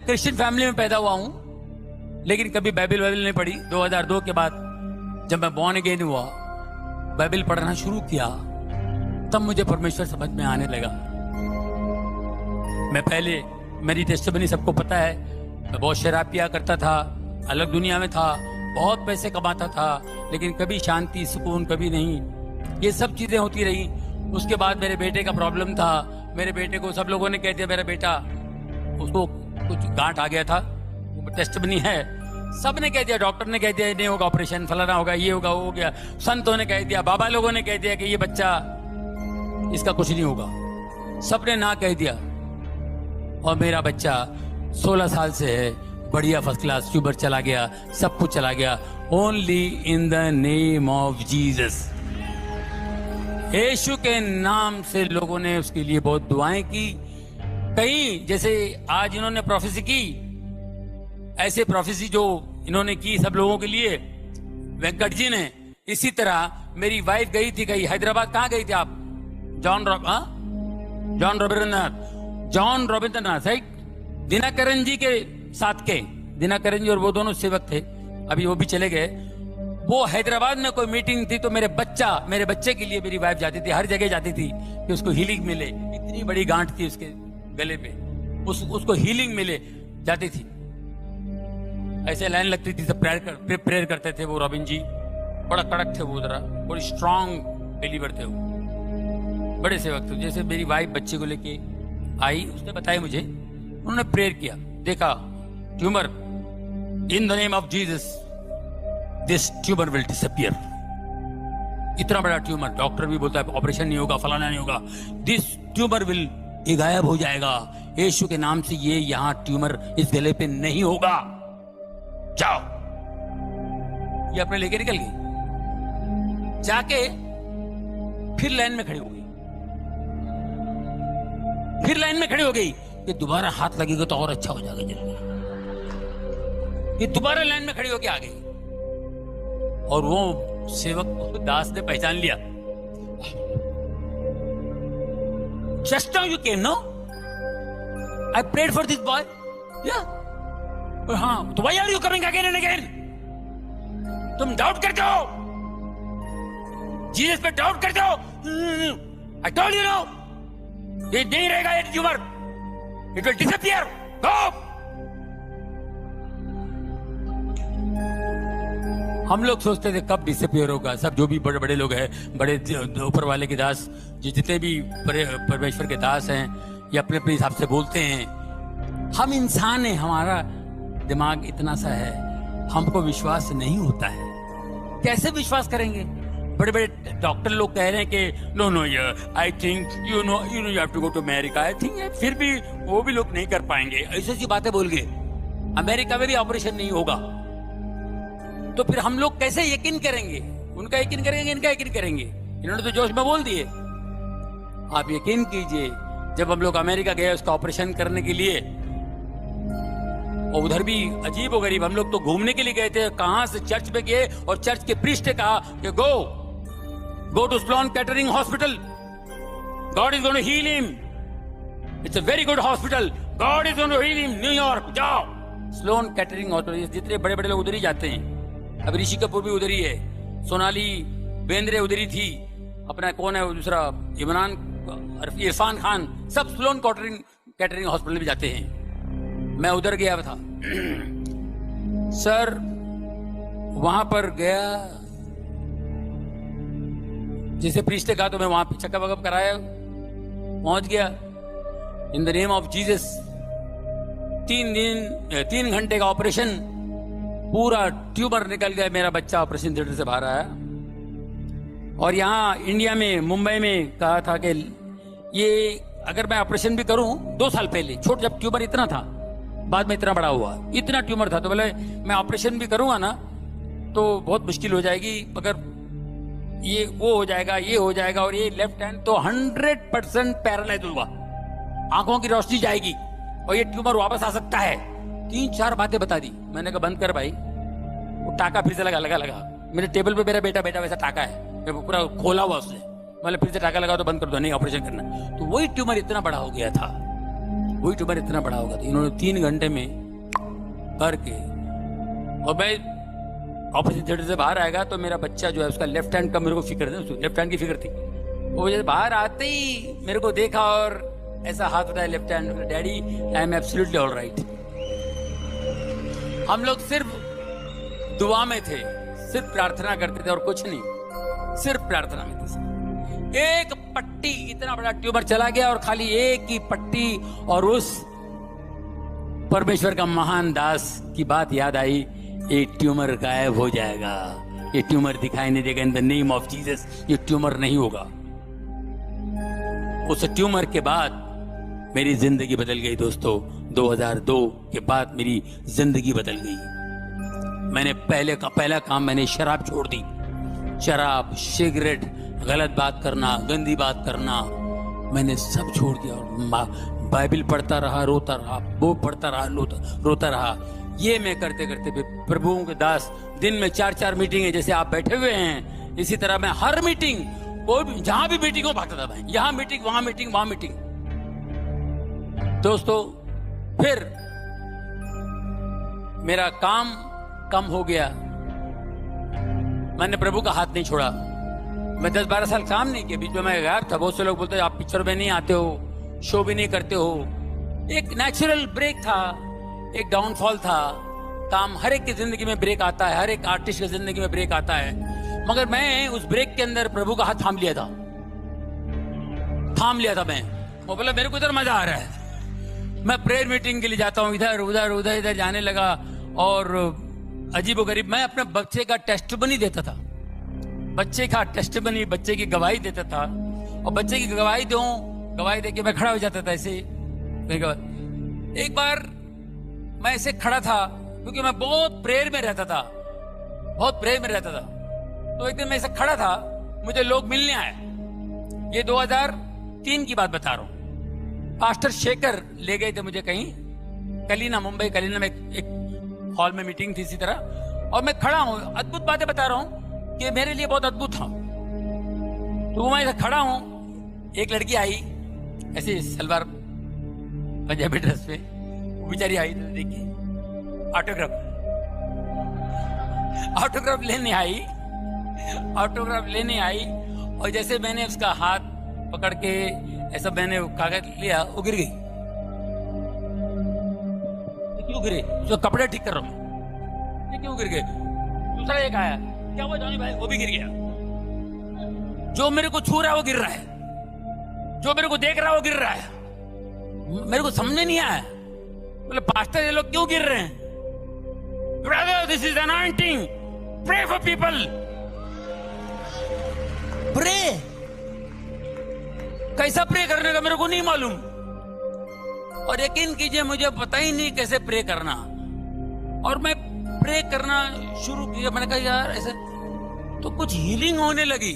Christian family में पैदा हुआ हूं, लेकिन कभी बाइबल नहीं पढ़ी। 2002 के बाद जब मैं बॉर्न अगेन हुआ, बाइबल पढ़ना शुरू किया, तब मुझे परमेश्वर समझ में आने लगा। मैं पहले, मेरी टेस्टिमनी सबको पता है, मैं बहुत शराब पिया करता था, अलग दुनिया में था, बहुत पैसे कमाता था, लेकिन कभी शांति सुकून कभी नहीं। ये सब चीजें होती रही। उसके बाद मेरे बेटे का प्रॉब्लम था। मेरे बेटे को सब लोगों ने कह दिया, मेरा बेटा, उसको कुछ गांठ आ गया था, टेस्टिमनी है, सब ने कह दिया, डॉक्टर ने कह दिया नहीं होगा ऑपरेशन, फलाना होगा, ये होगा, वो हो गया, संतों ने कह दिया, बाबा लोगों ने कह दिया कि ये बच्चा, इसका कुछ नहीं होगा, सबने ना कह दिया। और मेरा बच्चा 16 साल से है, बढ़िया फर्स्ट क्लास, ट्यूबर चला गया, सब कुछ चला गया, only in the name of Jesus. यीशु के नाम से लोगों ने उसके लिए बहुत दुआएं की। कई, जैसे आज इन्होंने प्रोफेसी की, ऐसे प्रोफेसी जो इन्होंने की सब लोगों के लिए, वेंकट जी ने, इसी तरह मेरी वाइफ गई थी, कहीं हैदराबाद। कहाँ गई थी आप? जॉन रविंद्रनाथ है, दिनाकरन जी के साथ के, दिनाकरन जी और वो दोनों सेवक थे, अभी वो भी चले गए। वो हैदराबाद में कोई मीटिंग थी, तो मेरे बच्चे के लिए मेरी वाइफ जाती थी, हर जगह जाती थी कि उसको हीलिंग मिले। इतनी बड़ी गांठ थी उसके गले पे, उसको हीलिंग मिले, जाती थी, ऐसे लाइन लगती थी, सब प्रेयर करते थे। वो रॉबिन जी बड़ा कड़क थे, वो जरा बड़ी स्ट्रांग बिलीवर थे, वो बड़े सेवक थे। जैसे मेरी वाइफ बच्चे को लेके आई, उसने बताया मुझे, उन्होंने प्रेयर किया, देखा tumour, in the name of Jesus this tumour will disappear. इतना बड़ा ट्यूमर, डॉक्टर भी बोलता है ऑपरेशन नहीं होगा, फलाना नहीं होगा, दिस ट्यूमर विल, ये गायब हो जाएगा यीशु के नाम से, ये यहां ट्यूमर इस गले पे नहीं होगा, जाओ। ये अपने लेके निकल गई, जाके फिर लाइन में खड़ी हो गई, फिर लाइन में खड़ी हो गई कि दोबारा हाथ लगेगा तो और अच्छा हो जाएगा जल्दी। ये दोबारा लाइन में खड़ी होके आ गई, और वो सेवक दास ने पहचान लिया। Just now you came, no? I prayed for this boy. Yeah. हाँ, तो why are you coming again and again? तुम डाउट करते हो, जीसस पे डाउट करते हो। I told you no. ये नहीं रहेगा, ये tumour, it will disappear. Go. हम लोग सोचते थे कब डिसअपियर होगा। सब जो भी बड़े बड़े लोग हैं, बड़े ऊपर वाले के दास, जितने भी परमेश्वर के दास हैं, ये अपने अपने हिसाब से बोलते हैं। हम इंसान हैं, हमारा दिमाग इतना सा है, हमको विश्वास नहीं होता है। कैसे विश्वास करेंगे? बड़े बड़े डॉक्टर लोग कह रहे हैं कि no I think you have to go to America, I think, फिर भी वो भी लोग नहीं कर पाएंगे, ऐसी ऐसी बातें बोल गए। अमेरिका में भी ऑपरेशन नहीं होगा, तो फिर हम लोग कैसे यकीन करेंगे? उनका यकीन करेंगे, इनका यकीन करेंगे? इन्होंने तो जोश में बोल दिए। आप यकीन कीजिए, जब हम लोग अमेरिका गए उसका ऑपरेशन करने के लिए, और उधर भी अजीब व गरीब, हम लोग तो घूमने के लिए गए थे, कहां से चर्च में गए, और चर्च के प्रीस्ट ने कहा कि go to Sloan Kettering hospital, God is going to heal him, it's a very good hospital, God is going to heal him, New York जाओ। स्लोन कैटरिंग हॉस्पिटल, जितने बड़े बड़े लोग उधर ही जाते हैं। अब ऋषि कपूर भी उधर ही है, सोनाली बेंद्रे उधर ही थी, अपना कौन है दूसरा, इरफान खान, सब स्लोन कैटरिंग हॉस्पिटल भी जाते हैं। मैं उधर गया था सर, वहां पर गया, जैसे प्रीस्ट ने कहा तो मैं वहां पे चेकअप वकअप कराया, पहुंच गया, इन द नेम ऑफ जीसस। 3 घंटे का ऑपरेशन, पूरा ट्यूबर निकल गया, मेरा बच्चा ऑपरेशन थिएटर से बाहर आया। और यहाँ इंडिया में, मुंबई में कहा था कि ये अगर मैं ऑपरेशन भी करूं, 2 साल पहले छोट, जब ट्यूबर इतना था, बाद में इतना बड़ा हुआ, इतना ट्यूमर था, तो बोले मैं ऑपरेशन भी करूंगा ना तो बहुत मुश्किल हो जाएगी, मगर ये वो हो जाएगा, ये हो जाएगा, और ये लेफ्ट हैंड तो 100% पैरालाइज होगा, आंखों की रोशनी जाएगी, और ये ट्यूमर वापस आ सकता है। 3-4 बातें बता दी। मैंने कहा बंद कर भाई। वो टाका फिर से लगा मेरे टेबल पे, मेरा बेटा वैसा टाका है, पूरा खोला हुआ उसने, मतलब फिर से टाका लगा तो बंद कर दो, नहीं ऑपरेशन करना। तो वही ट्यूमर इतना बड़ा हो गया था। वही ट्यूमर इतना बड़ा होगा। तो इन्होंने 3 घंटे में करके, और मैं ऑपरेशन थिएटर से बाहर आएगा तो मेरा बच्चा जो है उसका लेफ्ट हैंड का मेरे को फिक्र थी, लेफ्ट हैंड की फिक्र थी। वो जैसे बाहर आते ही मेरे को देखा और ऐसा हाथ उठाया left hand, daddy I am absolutely all right. हम लोग सिर्फ दुआ में थे, सिर्फ प्रार्थना करते थे और कुछ नहीं, सिर्फ प्रार्थना में थे। एक पट्टी, इतना बड़ा ट्यूमर चला गया और खाली एक ही पट्टी, और उस परमेश्वर का महान दास की बात याद आई, ये ट्यूमर गायब हो जाएगा, ये ट्यूमर दिखाई नहीं देगा, इन द नेम ऑफ जीसस ये ट्यूमर नहीं होगा। उस ट्यूमर के बाद मेरी जिंदगी बदल गई दोस्तों। 2002 के बाद मेरी जिंदगी बदल गई। मैंने पहला काम मैंने शराब छोड़ दी। शराब, सिगरेट, गलत बात करना, गंदी बात करना, मैंने सब छोड़ दिया और बाइबल पढ़ता रहा, रोता रहा, वो पढ़ता रहा, रोता रहा। ये मैं करते करते प्रभुओं के दास दिन में 4-4 मीटिंग, जैसे आप बैठे हुए हैं इसी तरह मैं हर मीटिंग, कोई जहां भी मीटिंग हो भागता था मैं, यहां मीटिंग, वहां मीटिंग, वहां मीटिंग। दोस्तों फिर मेरा काम कम हो गया, मैंने प्रभु का हाथ नहीं छोड़ा। मैं 10-12 साल काम नहीं किया, बीच में मैं गायब था। बहुत से लोग बोलते आप पिक्चर में नहीं आते हो, शो भी नहीं करते हो। एक नेचुरल ब्रेक था, एक डाउनफॉल था। काम हर एक की जिंदगी में ब्रेक आता है, हर एक आर्टिस्ट की जिंदगी में ब्रेक आता है, मगर मैं उस ब्रेक के अंदर प्रभु का हाथ थाम लिया था मैं। वो बोला मेरे को इधर मजा आ रहा है, मैं प्रेयर मीटिंग के लिए जाता हूँ, इधर उधर उधर इधर जाने लगा। और अजीबोगरीब मैं अपने बच्चे का टेस्टिमनी देता था, बच्चे का टेस्टिमनी, बच्चे की गवाही देता था। और बच्चे की गवाही दे के मैं खड़ा हो जाता था ऐसे। एक बार मैं ऐसे खड़ा था क्योंकि मैं बहुत प्रेयर में रहता था, तो एक दिन मैं ऐसे खड़ा था, मुझे लोग मिलने आए। ये 2003 की बात बता रहा हूँ। पास्टर शेखर ले गए थे मुझे कहीं, कलीना, मुंबई कलीना में एक हॉल में मीटिंग थी इसी तरह, और मैं खड़ा हूँ। अद्भुत बातें बता रहा हूँ कि मेरे लिए बहुत अद्भुत था। तो मैं ऐसे खड़ा हूँ, एक लड़की आई ऐसे सलवार पंजाबी ड्रेस पे, बेचारी आई, देखिए ऑटोग्राफ लेने आई। और जैसे मैंने उसका हाथ पकड़ के ऐसा मैंने कागज लिया, वो गिर गई। क्यों गिरे? उसका कपड़े ठीक कर रहा हूं, ये क्यों गिर गए? दूसरा एक आया, क्या हुआ जॉनी भाई? वो भी गिर गया। जो मेरे को छू रहा है वो गिर रहा है, जो मेरे को देख रहा है वो गिर रहा है। मेरे को समझ नहीं आया, बोले पास्टर ये लोग क्यों गिर रहे हैं? Brother this is anointing, pray for people. Pray कैसा प्रे करने का मेरे को नहीं मालूम, और यकीन कीजिए मुझे पता ही नहीं कैसे प्रे करना। और मैं प्रे करना शुरू किया, मैंने कहा यार ऐसे तो कुछ हीलिंग होने लगी,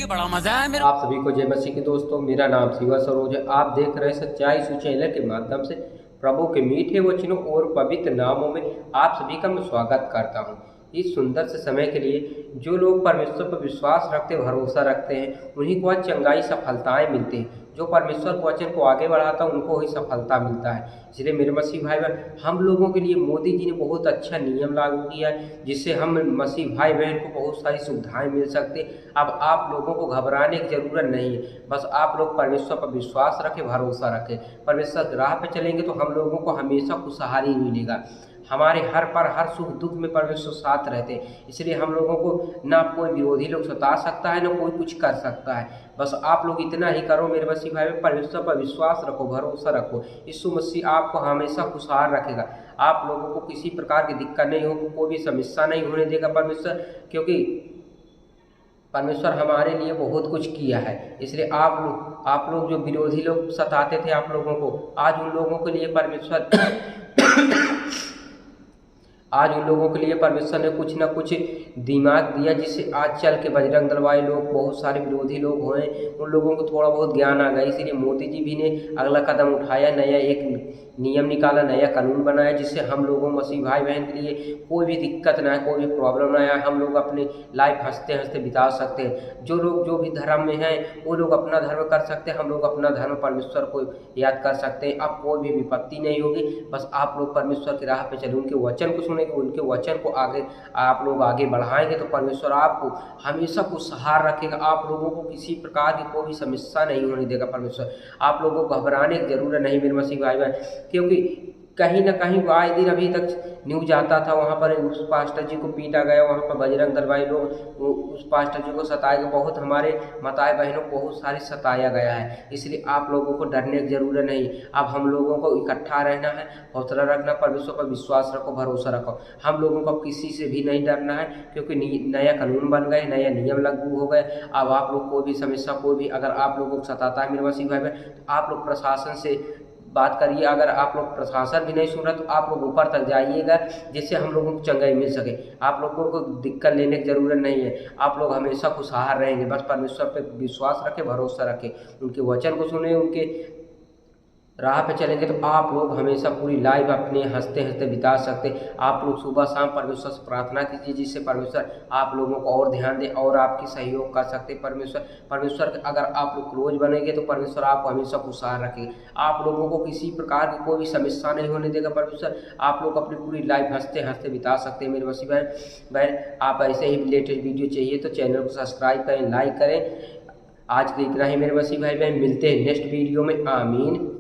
बड़ा मजा है मेरा। आप सभी को जय मसीह के दोस्तों, मेरा नाम शिवा सरोज है। आप देख रहे हैं सच्चाई सु चैनल के माध्यम से प्रभु के मीठे वचनों और पवित्र नामों में आप सभी का मैं स्वागत करता हूं। इस सुंदर से समय के लिए जो लोग परमेश्वर पर विश्वास रखते, भरोसा रखते हैं, उन्हीं को चंगाई सफलताएं मिलती हैं। जो परमेश्वर के वचन को आगे बढ़ाता है उनको ही सफलता मिलता है। इसलिए मेरे मसीह भाई बहन, हम लोगों के लिए मोदी जी ने बहुत अच्छा नियम लागू किया है, जिससे हम मसीह भाई बहन को बहुत सारी सुविधाएं मिल सकती हैं। अब आप लोगों को घबराने की जरूरत नहीं है, बस आप लोग परमेश्वर पर विश्वास रखें, भरोसा रखें। परमेश्वर की राह पर चलेंगे तो हम लोगों को हमेशा खुशहाली मिलेगा। हमारे हर सुख दुख में परमेश्वर साथ रहते हैं। इसलिए हम लोगों को ना कोई विरोधी लोग सता सकता है, ना कोई कुछ कर सकता है। बस आप लोग इतना ही करो मेरे मसीह भाई, परमेश्वर पर विश्वास रखो, भरोसा रखो। यीशु मसीह आपको हमेशा खुशहाल रखेगा। आप लोगों को किसी प्रकार की दिक्कत नहीं हो, कोई भी समस्या नहीं होने देगा परमेश्वर, क्योंकि परमेश्वर हमारे लिए बहुत कुछ किया है। इसलिए आप लोग जो विरोधी लोग सताते थे आप लोगों को, आज उन लोगों के लिए परमेश्वर ने कुछ ना कुछ दिमाग दिया, जिससे आज चल के बजरंग दल वाले लोग, बहुत सारे विरोधी लोग हुए, उन लोगों को थोड़ा बहुत ज्ञान आ गया। इसीलिए मोदी जी भी ने अगला कदम उठाया, नया एक नियम निकाला, नया कानून बनाया, जिससे हम लोगों मसीह भाई बहन के लिए कोई भी दिक्कत ना है, कोई भी प्रॉब्लम ना आए, हम लोग अपनी लाइफ हंसते हंसते बिता सकते हैं। जो लोग जो भी धर्म में हैं वो लोग अपना धर्म कर सकते हैं, हम लोग अपना धर्म परमेश्वर को याद कर सकते हैं। अब कोई भी विपत्ति नहीं होगी, बस आप लोग परमेश्वर की राह पे चले, उनके वचन को सुनेंगे, उनके वचन को आगे आप लोग आगे बढ़ाएंगे तो परमेश्वर आपको हमेशा खुशहाल रखेगा। आप लोगों को किसी प्रकार की कोई भी समस्या नहीं होने देगा परमेश्वर। आप लोगों को घबराने की जरूरत नहीं मेरे मसीह भाई बहन, क्योंकि कहीं ना कहीं आए दिन अभी तक न्यूज आता था, वहाँ पर उस पास्टर जी को पीटा गया, वहाँ पर बजरंग दल भाई लोग उस पास्टर जी को सताया गया, बहुत हमारे माताएं बहनों को बहुत सारी सताया गया है। इसलिए आप लोगों को डरने की जरूरत नहीं। अब हम लोगों को इकट्ठा रहना है, हौसला रखना, परमेश्वर पर विश्वास रखो, भरोसा रखो। हम लोगों को किसी से भी नहीं डरना है, क्योंकि नया कानून बन गए, नया नियम लागू हो गए। अब आप लोग कोई भी समस्या, कोई भी अगर आप लोगों को सताता है मेरे मसीह भाई बहन, तो आप लोग प्रशासन से बात करिए। अगर आप लोग प्रशासन भी नहीं सुन रहा तो आप लोग ऊपर तक जाइएगा, जिससे हम लोगों को चंगाई मिल सके। आप लोगों को दिक्कत लेने की जरूरत नहीं है, आप लोग हमेशा खुशहाल रहेंगे। बस परमेश्वर पे विश्वास रखें, भरोसा रखें, उनके वचन को सुने, उनके राह पे चलेंगे तो आप लोग हमेशा पूरी लाइफ अपने हंसते हंसते बिता सकते। आप लोग सुबह शाम परमेश्वर से प्रार्थना कीजिए, जिससे परमेश्वर आप लोगों को और ध्यान दे और आपकी सहयोग कर सकते। परमेश्वर अगर आप लोग क्लोज बनेंगे तो परमेश्वर आपको हमेशा खुशहाल रखेगा। आप लोगों को किसी प्रकार की कोई भी समस्या नहीं होने देगा परमेश्वर। आप लोग अपनी पूरी लाइफ हंसते हंसते बिता सकते हैं मेरे मसीह बहन। आप ऐसे ही लेटेस्ट वीडियो चाहिए तो चैनल को सब्सक्राइब करें, लाइक करें। आज के इतना ही मेरे मसीह भाई बहन, मिलते हैं नेक्स्ट वीडियो में। आमीन।